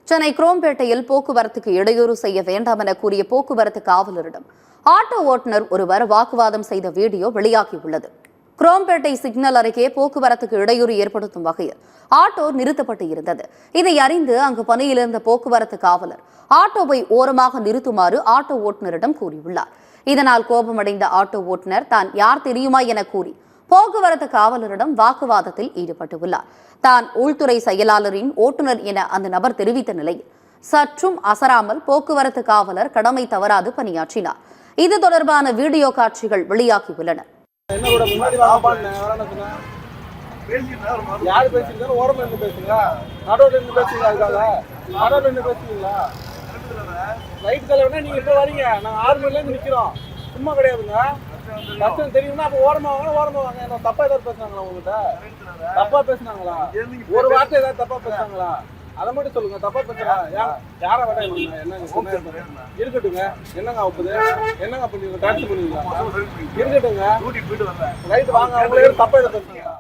சென்னை குரோம்பேட்டையில் போக்குவரத்துக்கு இடையூறு செய்ய வேண்டாம் என கூறிய போக்குவரத்து காவலரிடம் ஆட்டோ ஓட்டுநர் ஒருவர் வாக்குவாதம் செய்த வீடியோ வெளியாகியுள்ளது. குரோம்பேட்டை சிக்னல் அருகே போக்குவரத்துக்கு இடையூறு ஏற்படுத்தும் வகையில் ஆட்டோ நிறுத்தப்பட்டு இருந்தது. இதை அறிந்து அங்கு பணியில் இருந்த போக்குவரத்து காவலர் ஆட்டோவை ஓரமாக நிறுத்துமாறு ஆட்டோ ஓட்டுநரிடம் கூறியுள்ளார். இதனால் கோபமடைந்த ஆட்டோ ஓட்டுநர் தான் யார் தெரியுமா என கூறி போக்குவரத்து காவலரிடம் வாக்குவாதத்தில் ஈடுபட்டுள்ளார். தான் உள்துறை செயலாளரின் ஓட்டுநர் என அந்த நபர் தெரிவித்த நிலையில் சற்றும் அசராமல் போக்குவரத்து காவலர் கடமை தவறாது பணியாற்றினார். இது தொடர்பான வீடியோ காட்சிகள் வெளியாகியுள்ளன. சும்மா கிடையாதுங்க. கஷ்டம் தெரியும்னா அப்ப ஓரமா வாங்க. என்ன தப்பா ஏதாவது பேசுனாங்களா உங்ககிட்ட? தப்பா பேசுனாங்களா? ஒரு வார்த்தை ஏதாவது தப்பா பேசுனாங்களா? அதை மட்டும் சொல்லுங்க. தப்பா பேசுறா யார விட என்னங்க இருக்கட்டுங்க. என்னங்க ஆகுது? என்னங்க பண்ணுவீங்க? டாக்ஸி பண்ணுவீங்களா? இருக்கட்டுங்க. ரைட் வாங்க. அவங்களே தப்பா ஏதாவது பேசுனாங்க.